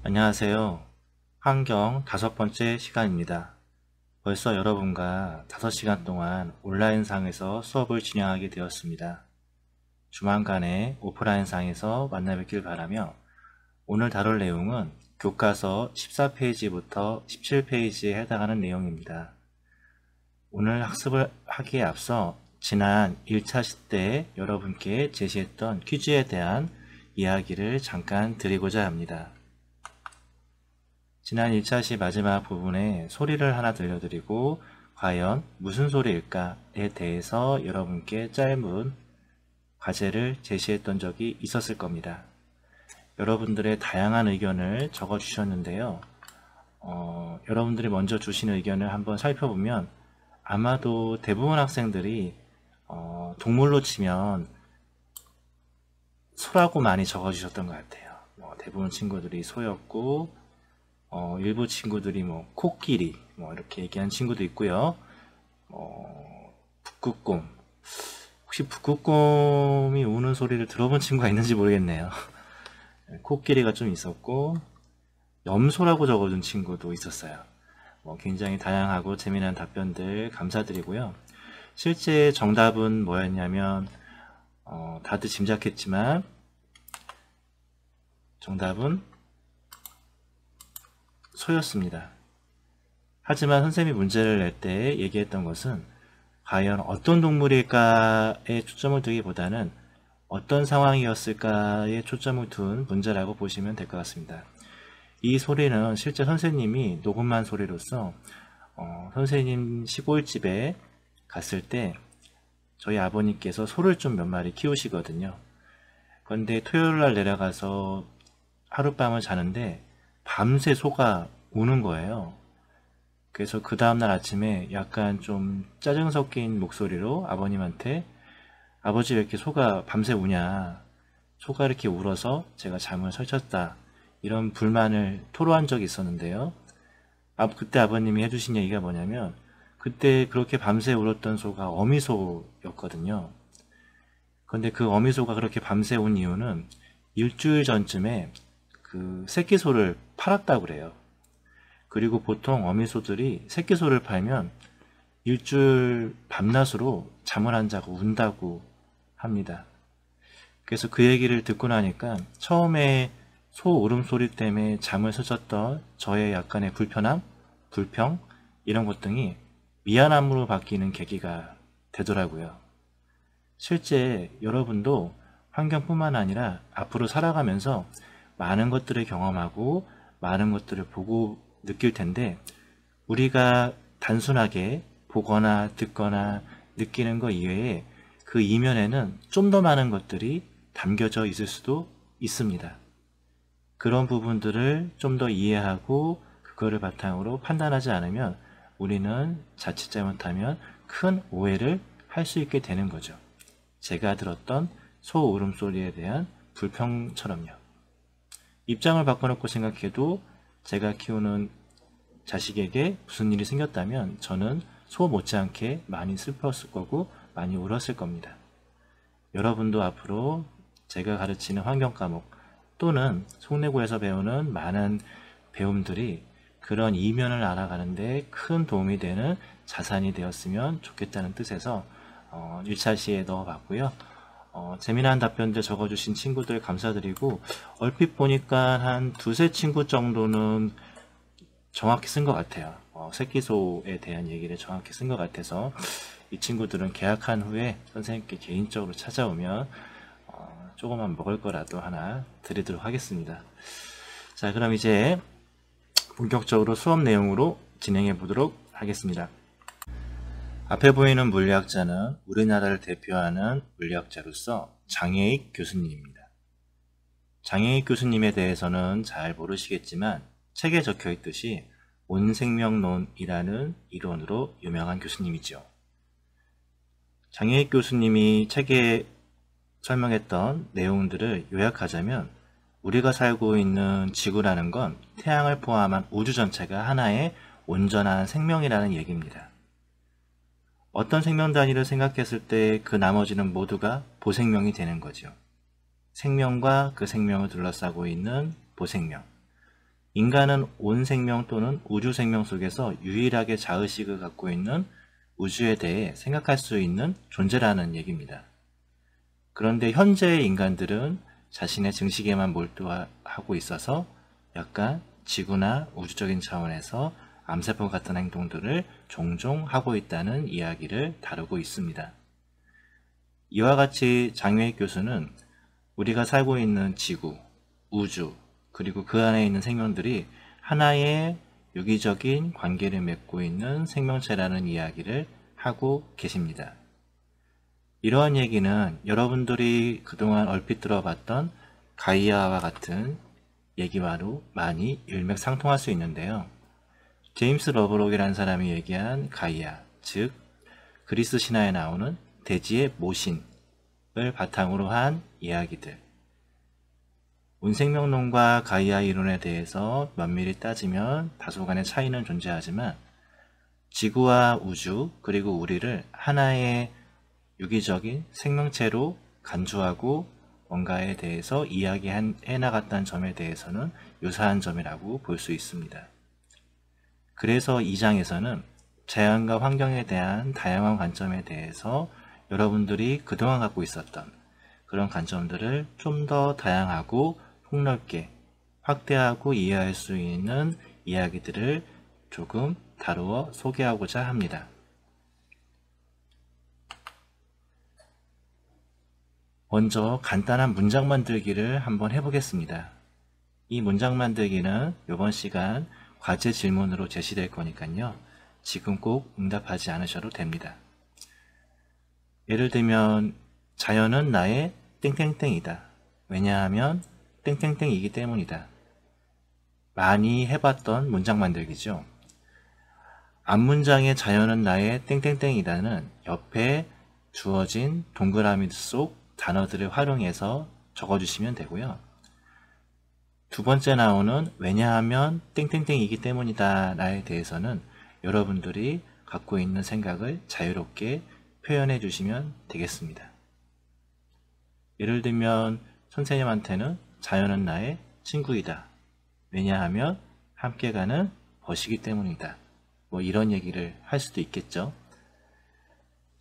안녕하세요. 환경 5번째 시간입니다. 벌써 여러분과 5시간 동안 온라인상에서 수업을 진행하게 되었습니다. 조만간에 오프라인상에서 만나 뵙길 바라며 오늘 다룰 내용은 교과서 14페이지부터 17페이지에 해당하는 내용입니다. 오늘 학습을 하기에 앞서 지난 1차 시 때 여러분께 제시했던 퀴즈에 대한 이야기를 잠깐 드리고자 합니다. 지난 1차 시 마지막 부분에 소리를 하나 들려드리고 과연 무슨 소리일까에 대해서 여러분께 짧은 과제를 제시했던 적이 있었을 겁니다. 여러분들의 다양한 의견을 적어 주셨는데요. 여러분들이 먼저 주신 의견을 한번 살펴보면 아마도 대부분 학생들이 동물로 치면 소라고 많이 적어 주셨던 것 같아요. 대부분 친구들이 소였고 일부 친구들이 코끼리 이렇게 얘기한 친구도 있고요. 북극곰, 혹시 북극곰이 우는 소리를 들어본 친구가 있는지 모르겠네요. 코끼리가 좀 있었고 염소라고 적어준 친구도 있었어요. 굉장히 다양하고 재미난 답변들 감사드리고요. 실제 정답은 뭐였냐면 다들 짐작했지만 정답은 소였습니다. 하지만 선생님이 문제를 낼 때 얘기했던 것은 과연 어떤 동물일까에 초점을 두기보다는 어떤 상황이었을까에 초점을 둔 문제라고 보시면 될 것 같습니다. 이 소리는 실제 선생님이 녹음한 소리로서 선생님 시골집에 갔을 때 저희 아버님께서 소를 좀 몇 마리 키우시거든요. 그런데 토요일날 내려가서 하룻밤을 자는데 밤새 소가 우는 거예요. 그래서 그 다음날 아침에 약간 좀 짜증 섞인 목소리로 아버님한테 아버지 왜 이렇게 소가 밤새 우냐, 소가 이렇게 울어서 제가 잠을 설쳤다, 이런 불만을 토로한 적이 있었는데요. 그때 아버님이 해주신 얘기가 뭐냐면 그때 그렇게 밤새 울었던 소가 어미소였거든요. 그런데 그 어미소가 그렇게 밤새 운 이유는 일주일 전쯤에 그 새끼소를 팔았다고 그래요. 그리고 보통 어미소들이 새끼소를 팔면 일주일 밤낮으로 잠을 안 자고 운다고 합니다. 그래서 그 얘기를 듣고 나니까 처음에 소 울음소리 때문에 잠을 설쳤던 저의 약간의 불편함, 불평, 이런 것 등이 미안함으로 바뀌는 계기가 되더라고요. 실제 여러분도 환경뿐만 아니라 앞으로 살아가면서 많은 것들을 경험하고 많은 것들을 보고 느낄 텐데 우리가 단순하게 보거나 듣거나 느끼는 것 이외에 그 이면에는 좀 더 많은 것들이 담겨져 있을 수도 있습니다. 그런 부분들을 좀 더 이해하고 그거를 바탕으로 판단하지 않으면 우리는 자칫 잘못하면 큰 오해를 할 수 있게 되는 거죠. 제가 들었던 소 울음소리에 대한 불평처럼요. 입장을 바꿔놓고 생각해도 제가 키우는 자식에게 무슨 일이 생겼다면 저는 소 못지않게 많이 슬펐을 거고 많이 울었을 겁니다. 여러분도 앞으로 제가 가르치는 환경 과목 또는 속내고에서 배우는 많은 배움들이 그런 이면을 알아가는데 큰 도움이 되는 자산이 되었으면 좋겠다는 뜻에서 1차 시에 넣어봤고요. 재미난 답변들 적어주신 친구들 감사드리고 얼핏 보니까 한 두세 친구 정도는 정확히 쓴 것 같아요. 새끼소에 대한 얘기를 정확히 쓴 것 같아서 이 친구들은 개학한 후에 선생님께 개인적으로 찾아오면 조금만 먹을 거라도 하나 드리도록 하겠습니다. 자, 그럼 이제 본격적으로 수업 내용으로 진행해 보도록 하겠습니다. 앞에 보이는 물리학자는 우리나라를 대표하는 물리학자로서 장혜익 교수님입니다. 장혜익 교수님에 대해서는 잘 모르시겠지만 책에 적혀 있듯이 온생명론이라는 이론으로 유명한 교수님이죠. 장혜익 교수님이 책에 설명했던 내용들을 요약하자면 우리가 살고 있는 지구라는 건 태양을 포함한 우주 전체가 하나의 온전한 생명이라는 얘기입니다. 어떤 생명 단위를 생각했을 때 그 나머지는 모두가 보생명이 되는 거죠. 생명과 그 생명을 둘러싸고 있는 보생명. 인간은 온 생명 또는 우주 생명 속에서 유일하게 자의식을 갖고 있는 우주에 대해 생각할 수 있는 존재라는 얘기입니다. 그런데 현재의 인간들은 자신의 증식에만 몰두하고 있어서 약간 지구나 우주적인 차원에서 암세포 같은 행동들을 종종 하고 있다는 이야기를 다루고 있습니다. 이와 같이 장유익 교수는 우리가 살고 있는 지구, 우주, 그리고 그 안에 있는 생명들이 하나의 유기적인 관계를 맺고 있는 생명체라는 이야기를 하고 계십니다. 이러한 얘기는 여러분들이 그동안 얼핏 들어봤던 가이아와 같은 얘기와도 많이 일맥상통할 수 있는데요. 제임스 러브록이라는 사람이 얘기한 가이아, 즉 그리스 신화에 나오는 대지의 모신을 바탕으로 한 이야기들, 운생명론과 가이아 이론에 대해서 면밀히 따지면 다소간의 차이는 존재하지만 지구와 우주 그리고 우리를 하나의 유기적인 생명체로 간주하고 뭔가에 대해서 이야기해 나갔다는 점에 대해서는 유사한 점이라고 볼 수 있습니다. 그래서 이 장에서는 자연과 환경에 대한 다양한 관점에 대해서 여러분들이 그동안 갖고 있었던 그런 관점들을 좀 더 다양하고 폭넓게 확대하고 이해할 수 있는 이야기들을 조금 다루어 소개하고자 합니다. 먼저 간단한 문장 만들기를 한번 해보겠습니다. 이 문장 만들기는 이번 시간 과제 질문으로 제시될 거니까요. 지금 꼭 응답하지 않으셔도 됩니다. 예를 들면 자연은 나의 땡땡땡이다. 왜냐하면 땡땡땡이기 때문이다. 많이 해봤던 문장 만들기죠. 앞문장의 자연은 나의 땡땡땡이다는 옆에 주어진 동그라미 속 단어들을 활용해서 적어주시면 되고요. 두 번째 나오는 왜냐하면 땡땡땡이기 때문이다 라에 대해서는 여러분들이 갖고 있는 생각을 자유롭게 표현해 주시면 되겠습니다. 예를 들면 선생님한테는 자연은 나의 친구이다. 왜냐하면 함께 가는 벗이기 때문이다. 뭐 이런 얘기를 할 수도 있겠죠.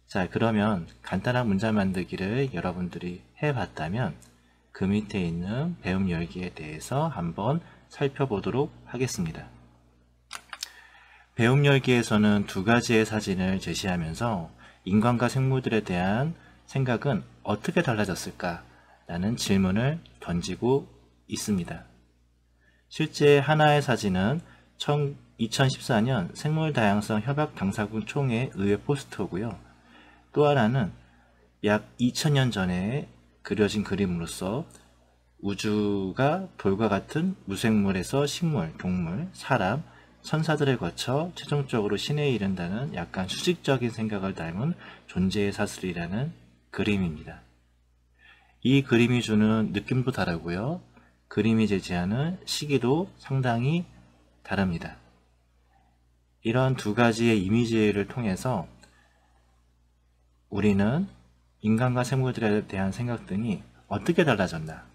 자, 그러면 간단한 문장 만들기를 여러분들이 해봤다면 그 밑에 있는 배움 열기에 대해서 한번 살펴보도록 하겠습니다. 배움 열기에서는 두 가지의 사진을 제시하면서 인간과 생물들에 대한 생각은 어떻게 달라졌을까? 라는 질문을 던지고 있습니다. 실제 하나의 사진은 2014년 생물다양성 협약 당사국 총회 의회 포스터고요. 또 하나는 약 2000년 전에 그려진 그림으로서 우주가 돌과 같은 무생물에서 식물, 동물, 사람, 천사들을 거쳐 최종적으로 신에 이른다는 약간 수직적인 생각을 닮은 존재의 사슬이라는 그림입니다. 이 그림이 주는 느낌도 다르고요. 그림이 제시하는 시기도 상당히 다릅니다. 이런 두 가지의 이미지를 통해서 우리는 인간과 생물들에 대한 생각 등이 어떻게 달라졌나,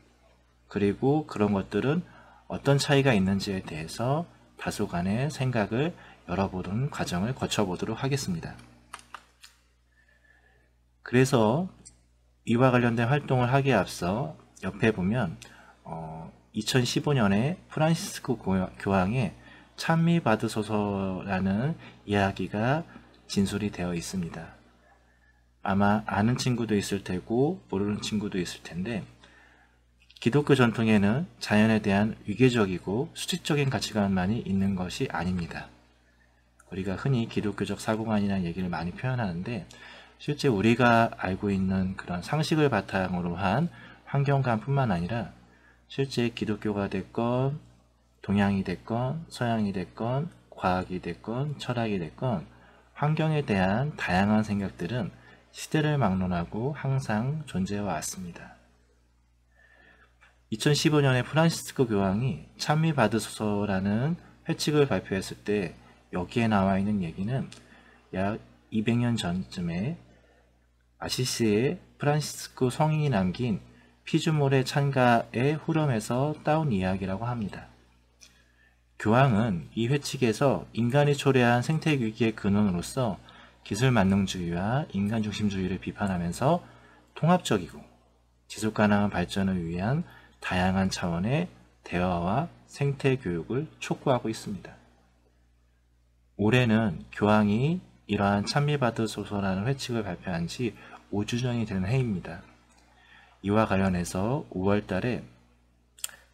그리고 그런 것들은 어떤 차이가 있는지에 대해서 다소간의 생각을 열어보는 과정을 거쳐보도록 하겠습니다. 그래서 이와 관련된 활동을 하기에 앞서 옆에 보면 2015년에 프란시스코 교황의 찬미 받으소서라는 이야기가 진술이 되어 있습니다. 아마 아는 친구도 있을 테고 모르는 친구도 있을 텐데, 기독교 전통에는 자연에 대한 위계적이고 수직적인 가치관만이 있는 것이 아닙니다. 우리가 흔히 기독교적 사고관이라는 얘기를 많이 표현하는데, 실제 우리가 알고 있는 그런 상식을 바탕으로 한 환경관뿐만 아니라 실제 기독교가 됐건 동양이 됐건 서양이 됐건 과학이 됐건 철학이 됐건 환경에 대한 다양한 생각들은 시대를 막론하고 항상 존재해 왔습니다. 2015년에 프란시스코 교황이 찬미 받으소서라는 회칙을 발표했을 때 여기에 나와 있는 얘기는 약 200년 전쯤에 아시시의 프란시스코 성인이 남긴 피주몰의 찬가의 후렴에서 따온 이야기라고 합니다. 교황은 이 회칙에서 인간이 초래한 생태위기의 근원으로서 기술만능주의와 인간중심주의를 비판하면서 통합적이고 지속가능한 발전을 위한 다양한 차원의 대화와 생태교육을 촉구하고 있습니다. 올해는 교황이 이러한 찬미받으소서라는 회칙을 발표한 지 5주년이 되는 해입니다. 이와 관련해서 5월 달에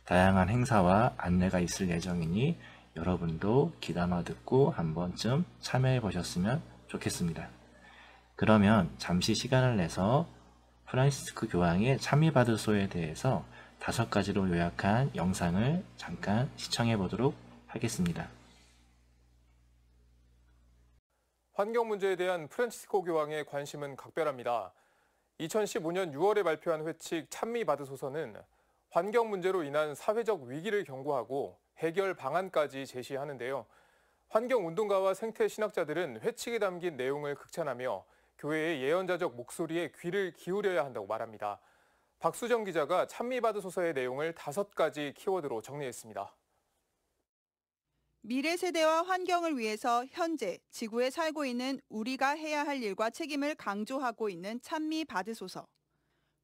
다양한 행사와 안내가 있을 예정이니 여러분도 귀담아 듣고 한 번쯤 참여해 보셨으면 좋겠습니다. 그러면 잠시 시간을 내서 프란시스코 교황의 찬미받으소서에 대해서 5가지로 요약한 영상을 잠깐 시청해 보도록 하겠습니다. 환경 문제에 대한 프란치스코 교황의 관심은 각별합니다. 2015년 6월에 발표한 회칙 찬미받으소서는 환경 문제로 인한 사회적 위기를 경고하고 해결 방안까지 제시하는데요. 환경운동가와 생태신학자들은 회칙에 담긴 내용을 극찬하며 교회의 예언자적 목소리에 귀를 기울여야 한다고 말합니다. 박수정 기자가 찬미받으소서의 내용을 5가지 키워드로 정리했습니다. 미래 세대와 환경을 위해서 현재 지구에 살고 있는 우리가 해야 할 일과 책임을 강조하고 있는 찬미받으소서.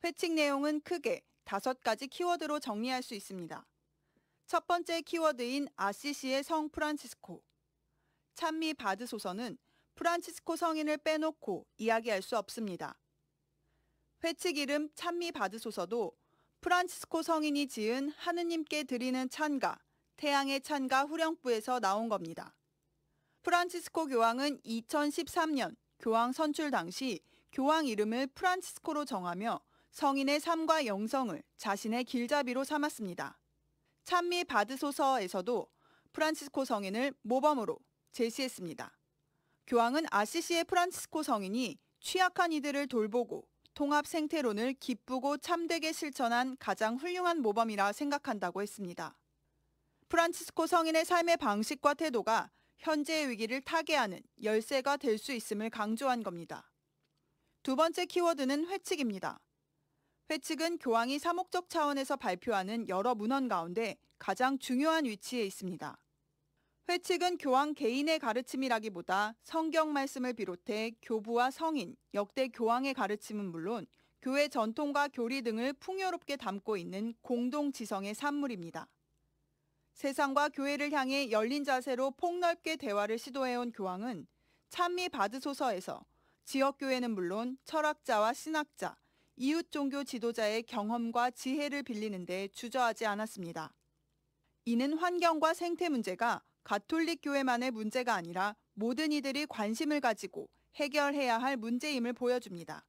회칙 내용은 크게 5가지 키워드로 정리할 수 있습니다. 첫 번째 키워드인 아시시의 성 프란치스코. 찬미받으소서는 프란치스코 성인을 빼놓고 이야기할 수 없습니다. 회칙 이름 찬미받으소서도 프란치스코 성인이 지은 하느님께 드리는 찬가, 태양의 찬가 후령부에서 나온 겁니다. 프란치스코 교황은 2013년 교황 선출 당시 교황 이름을 프란치스코로 정하며 성인의 삶과 영성을 자신의 길잡이로 삼았습니다. 찬미받으소서에서도 프란치스코 성인을 모범으로 제시했습니다. 교황은 아시시의 프란치스코 성인이 취약한 이들을 돌보고 통합 생태론을 기쁘고 참되게 실천한 가장 훌륭한 모범이라 생각한다고 했습니다. 프란치스코 성인의 삶의 방식과 태도가 현재의 위기를 타개하는 열쇠가 될 수 있음을 강조한 겁니다. 두 번째 키워드는 회칙입니다. 회칙은 교황이 사목적 차원에서 발표하는 여러 문헌 가운데 가장 중요한 위치에 있습니다. 회칙은 교황 개인의 가르침이라기보다 성경 말씀을 비롯해 교부와 성인, 역대 교황의 가르침은 물론 교회 전통과 교리 등을 풍요롭게 담고 있는 공동지성의 산물입니다. 세상과 교회를 향해 열린 자세로 폭넓게 대화를 시도해온 교황은 찬미받으소서에서 지역교회는 물론 철학자와 신학자, 이웃 종교 지도자의 경험과 지혜를 빌리는 데 주저하지 않았습니다. 이는 환경과 생태 문제가 가톨릭 교회만의 문제가 아니라 모든 이들이 관심을 가지고 해결해야 할 문제임을 보여줍니다.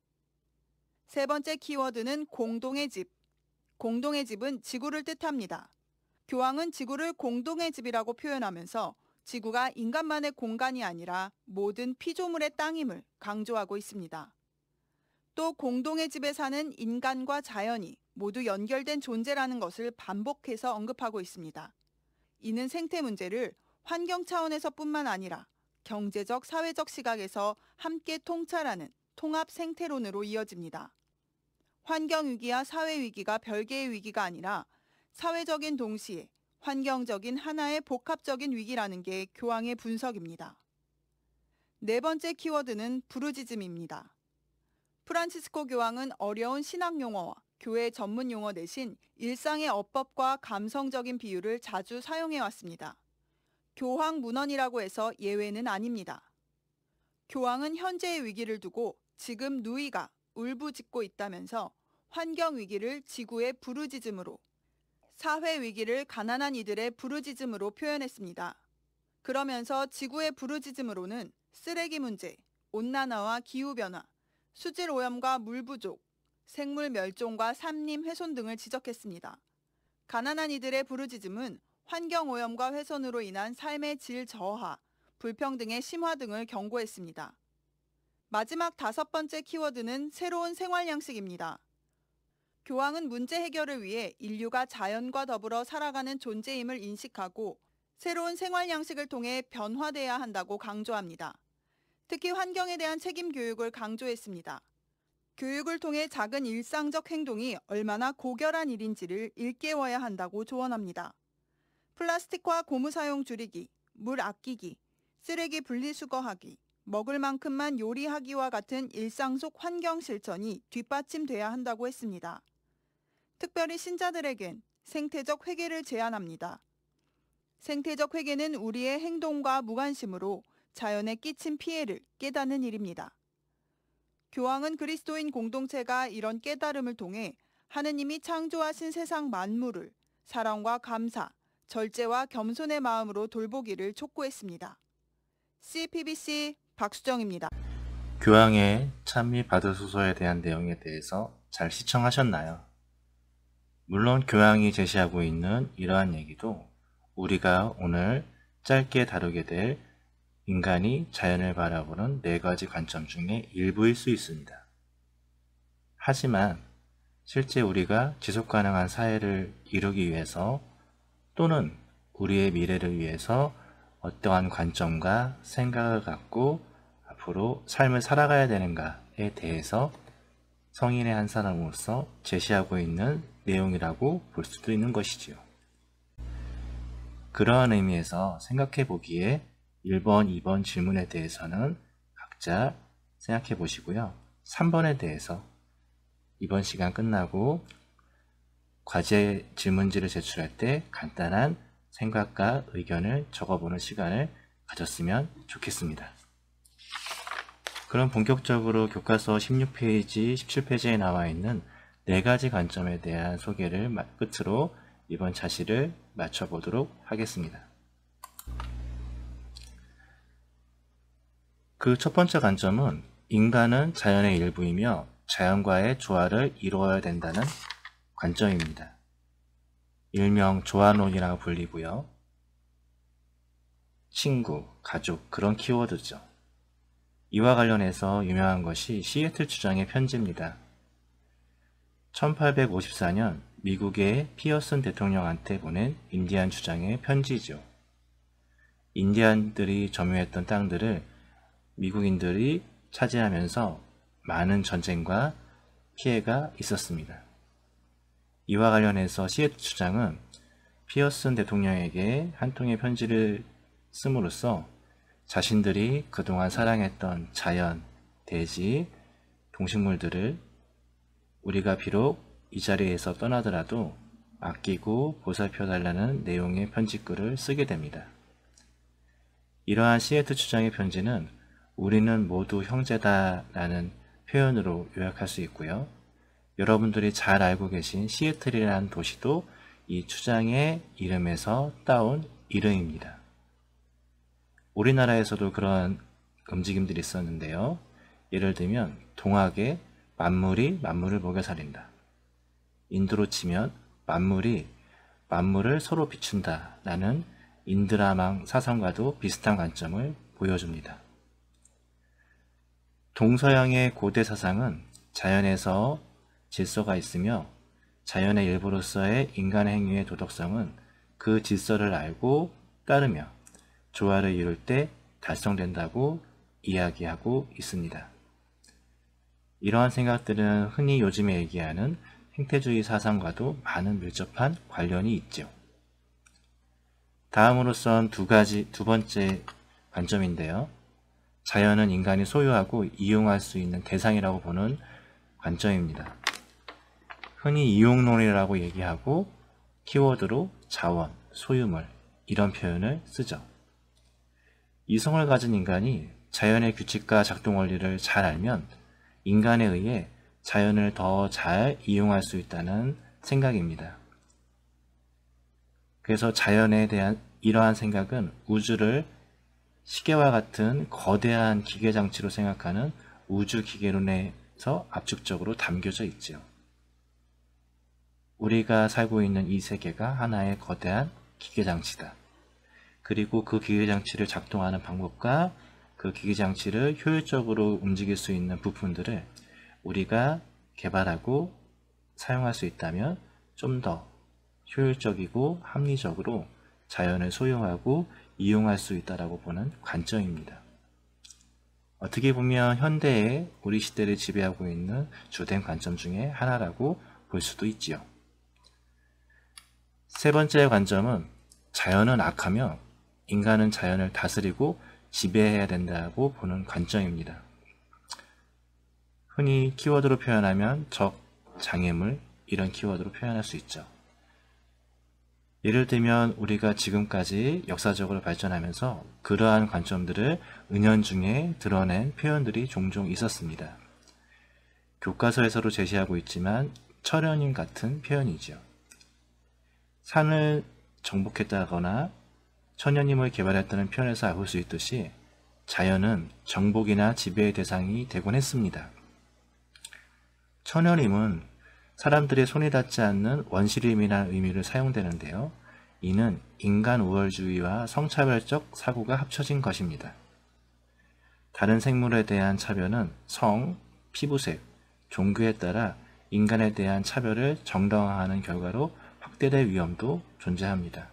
세 번째 키워드는 공동의 집. 공동의 집은 지구를 뜻합니다. 교황은 지구를 공동의 집이라고 표현하면서 지구가 인간만의 공간이 아니라 모든 피조물의 땅임을 강조하고 있습니다. 또 공동의 집에 사는 인간과 자연이 모두 연결된 존재라는 것을 반복해서 언급하고 있습니다. 이는 생태 문제를 환경 차원에서뿐만 아니라 경제적, 사회적 시각에서 함께 통찰하는 통합 생태론으로 이어집니다. 환경 위기와 사회 위기가 별개의 위기가 아니라 사회적인 동시에 환경적인 하나의 복합적인 위기라는 게 교황의 분석입니다. 네 번째 키워드는 부르짖음입니다. 프란치스코 교황은 어려운 신학 용어와 교회 전문 용어 대신 일상의 어법과 감성적인 비유를 자주 사용해왔습니다. 교황 문헌이라고 해서 예외는 아닙니다. 교황은 현재의 위기를 두고 지금 누이가 울부짖고 있다면서 환경 위기를 지구의 부르짖음으로, 사회 위기를 가난한 이들의 부르짖음으로 표현했습니다. 그러면서 지구의 부르짖음으로는 쓰레기 문제, 온난화와 기후변화, 수질 오염과 물 부족, 생물 멸종과 산림 훼손 등을 지적했습니다. 가난한 이들의 부르짖음은 환경 오염과 훼손으로 인한 삶의 질 저하, 불평등의 심화 등을 경고했습니다. 마지막 5번째 키워드는 새로운 생활 양식입니다. 교황은 문제 해결을 위해 인류가 자연과 더불어 살아가는 존재임을 인식하고 새로운 생활 양식을 통해 변화돼야 한다고 강조합니다. 특히 환경에 대한 책임 교육을 강조했습니다. 교육을 통해 작은 일상적 행동이 얼마나 고결한 일인지를 일깨워야 한다고 조언합니다. 플라스틱과 고무 사용 줄이기, 물 아끼기, 쓰레기 분리수거하기, 먹을 만큼만 요리하기와 같은 일상 속 환경 실천이 뒷받침돼야 한다고 했습니다. 특별히 신자들에겐 생태적 회개를 제안합니다. 생태적 회개는 우리의 행동과 무관심으로 자연에 끼친 피해를 깨닫는 일입니다. 교황은 그리스도인 공동체가 이런 깨달음을 통해 하느님이 창조하신 세상 만물을 사랑과 감사, 절제와 겸손의 마음으로 돌보기를 촉구했습니다. CPBC 박수정입니다. 교황의 찬미 받으소서에 대한 내용에 대해서 잘 시청하셨나요? 물론 교황이 제시하고 있는 이러한 얘기도 우리가 오늘 짧게 다루게 될 인간이 자연을 바라보는 4가지 관점 중에 일부일 수 있습니다. 하지만 실제 우리가 지속가능한 사회를 이루기 위해서 또는 우리의 미래를 위해서 어떠한 관점과 생각을 갖고 앞으로 삶을 살아가야 되는가에 대해서 성인의 한 사람으로서 제시하고 있는 내용이라고 볼 수도 있는 것이지요. 그러한 의미에서 생각해 보기에 1번, 2번 질문에 대해서는 각자 생각해 보시고요. 3번에 대해서 이번 시간 끝나고 과제 질문지를 제출할 때 간단한 생각과 의견을 적어보는 시간을 가졌으면 좋겠습니다. 그럼 본격적으로 교과서 16페이지, 17페이지에 나와 있는 4가지 관점에 대한 소개를 끝으로 이번 차시를 마쳐보도록 하겠습니다. 그 첫 번째 관점은 인간은 자연의 일부이며 자연과의 조화를 이루어야 된다는 관점입니다. 일명 조화론이라고 불리고요. 친구, 가족 그런 키워드죠. 이와 관련해서 유명한 것이 시애틀 주장의 편지입니다. 1854년 미국의 피어슨 대통령한테 보낸 인디안 주장의 편지죠. 인디안들이 점유했던 땅들을 미국인들이 차지하면서 많은 전쟁과 피해가 있었습니다. 이와 관련해서 시애틀 주장은 피어슨 대통령에게 한 통의 편지를 씀으로써 자신들이 그동안 사랑했던 자연, 대지, 동식물들을 우리가 비록 이 자리에서 떠나더라도 아끼고 보살펴달라는 내용의 편지글을 쓰게 됩니다. 이러한 시애틀 주장의 편지는 우리는 모두 형제다 라는 표현으로 요약할 수 있고요. 여러분들이 잘 알고 계신 시애틀이라는 도시도 이 주장의 이름에서 따온 이름입니다. 우리나라에서도 그런 움직임들이 있었는데요. 예를 들면 동학의 만물이 만물을 먹여 살린다. 인도로 치면 만물이 만물을 서로 비춘다 라는 인드라망 사상과도 비슷한 관점을 보여줍니다. 동서양의 고대 사상은 자연에서 질서가 있으며 자연의 일부로서의 인간의 행위의 도덕성은 그 질서를 알고 따르며 조화를 이룰 때 달성된다고 이야기하고 있습니다. 이러한 생각들은 흔히 요즘에 얘기하는 생태주의 사상과도 많은 밀접한 관련이 있죠. 다음으로선 두 번째 관점인데요. 자연은 인간이 소유하고 이용할 수 있는 대상이라고 보는 관점입니다. 흔히 이용론이라고 얘기하고 키워드로 자원, 소유물 이런 표현을 쓰죠. 이성을 가진 인간이 자연의 규칙과 작동 원리를 잘 알면 인간에 의해 자연을 더 잘 이용할 수 있다는 생각입니다. 그래서 자연에 대한 이러한 생각은 우주를 시계와 같은 거대한 기계장치로 생각하는 우주기계론에서 압축적으로 담겨져 있죠. 우리가 살고 있는 이 세계가 하나의 거대한 기계장치다. 그리고 그 기계장치를 작동하는 방법과 그 기계장치를 효율적으로 움직일 수 있는 부품들을 우리가 개발하고 사용할 수 있다면 좀 더 효율적이고 합리적으로 자연을 소유하고 이용할 수 있다고 보는 관점입니다. 어떻게 보면 현대의 우리 시대를 지배하고 있는 주된 관점 중에 하나라고 볼 수도 있지요. 세 번째 관점은 자연은 악하며 인간은 자연을 다스리고 지배해야 된다고 보는 관점입니다. 흔히 키워드로 표현하면 적, 장애물 이런 키워드로 표현할 수 있죠. 예를 들면 우리가 지금까지 역사적으로 발전하면서 그러한 관점들을 은연중에 드러낸 표현들이 종종 있었습니다. 교과서에서도 제시하고 있지만 철연임 같은 표현이죠. 산을 정복했다거나 천연임을 개발했다는 표현에서 알 수 있듯이 자연은 정복이나 지배의 대상이 되곤 했습니다. 천연임은 사람들의 손이 닿지 않는 원시림이라는 의미를 사용되는데요. 이는 인간 우월주의와 성차별적 사고가 합쳐진 것입니다. 다른 생물에 대한 차별은 성, 피부색, 종교에 따라 인간에 대한 차별을 정당화하는 결과로 확대될 위험도 존재합니다.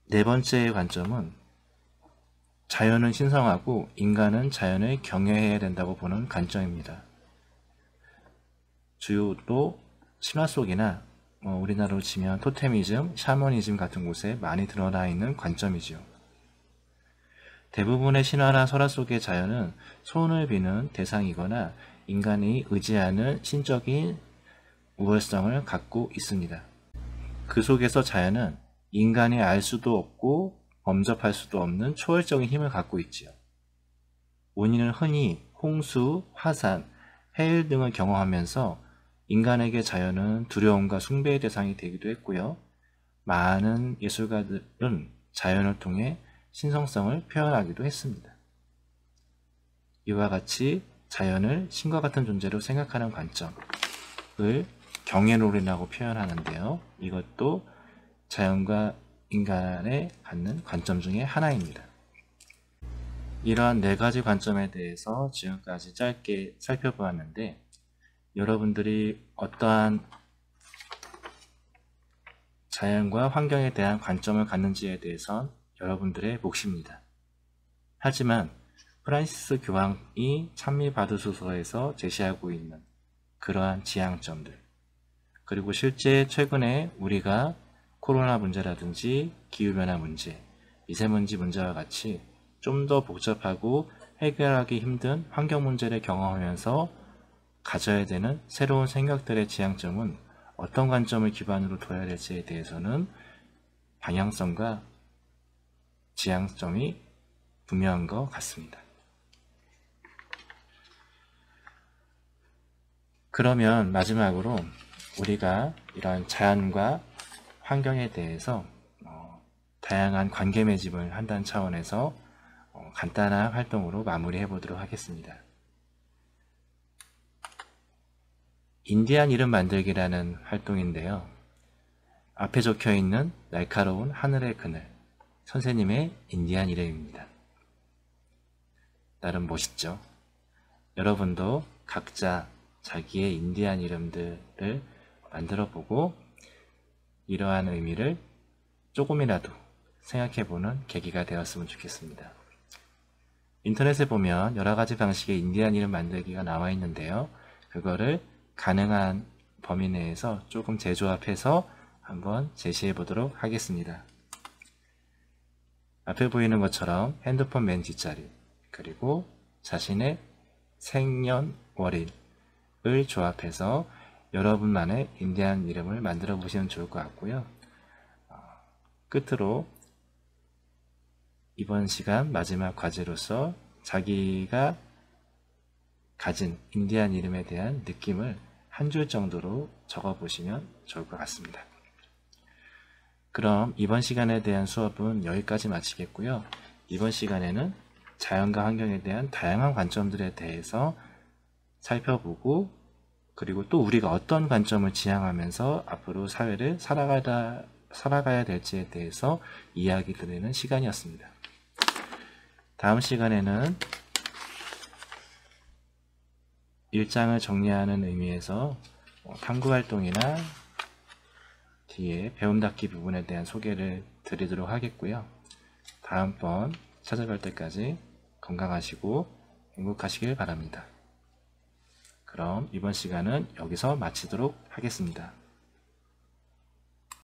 네 번째의 관점은 자연은 신성하고 인간은 자연을 경외해야 된다고 보는 관점입니다. 주요로 신화 속이나 우리나라로 치면 토테미즘, 샤머니즘 같은 곳에 많이 드러나 있는 관점이죠. 대부분의 신화나 설화 속의 자연은 소원을 비는 대상이거나 인간이 의지하는 신적인 우월성을 갖고 있습니다. 그 속에서 자연은 인간이 알 수도 없고 범접할 수도 없는 초월적인 힘을 갖고 있지요. 원인은 흔히 홍수, 화산, 해일 등을 경험하면서 인간에게 자연은 두려움과 숭배의 대상이 되기도 했고요. 많은 예술가들은 자연을 통해 신성성을 표현하기도 했습니다. 이와 같이 자연을 신과 같은 존재로 생각하는 관점을 경애론이라고 표현하는데요. 이것도 자연과 인간의 갖는 관점 중에 하나입니다. 이러한 네 가지 관점에 대해서 지금까지 짧게 살펴보았는데 여러분들이 어떠한 자연과 환경에 대한 관점을 갖는지에 대해선 여러분들의 몫입니다. 하지만 프란시스 교황이 찬미받으소서에서 제시하고 있는 그러한 지향점들, 그리고 실제 최근에 우리가 코로나 문제라든지 기후변화 문제, 미세먼지 문제와 같이 좀 더 복잡하고 해결하기 힘든 환경 문제를 경험하면서 가져야 되는 새로운 생각들의 지향점은 어떤 관점을 기반으로 둬야 될지에 대해서는 방향성과 지향점이 분명한 것 같습니다. 그러면 마지막으로 우리가 이런 자연과 환경에 대해서 다양한 관계 맺음을 한다는 차원에서 간단한 활동으로 마무리해 보도록 하겠습니다. 인디안 이름 만들기라는 활동인데요. 앞에 적혀 있는 날카로운 하늘의 그늘, 선생님의 인디안 이름입니다. 나름 멋있죠? 여러분도 각자 자기의 인디안 이름들을 만들어 보고 이러한 의미를 조금이라도 생각해보는 계기가 되었으면 좋겠습니다. 인터넷에 보면 여러 가지 방식의 인디안 이름 만들기가 나와 있는데요. 그거를 가능한 범위 내에서 조금 재조합해서 한번 제시해 보도록 하겠습니다. 앞에 보이는 것처럼 핸드폰 맨 뒷자리, 그리고 자신의 생년월일을 조합해서 여러분만의 인디안 이름을 만들어 보시면 좋을 것 같고요. 끝으로 이번 시간 마지막 과제로서 자기가 가진 인디안 이름에 대한 느낌을 한 줄 정도로 적어 보시면 좋을 것 같습니다. 그럼 이번 시간에 대한 수업은 여기까지 마치겠고요. 이번 시간에는 자연과 환경에 대한 다양한 관점들에 대해서 살펴보고, 그리고 또 우리가 어떤 관점을 지향하면서 앞으로 사회를 살아가야 될지에 대해서 이야기 드리는 시간이었습니다. 다음 시간에는 일장을 정리하는 의미에서 탐구활동이나 뒤에 배움닫기 부분에 대한 소개를 드리도록 하겠고요. 다음번 찾아뵐 때까지 건강하시고 행복하시길 바랍니다. 그럼 이번 시간은 여기서 마치도록 하겠습니다.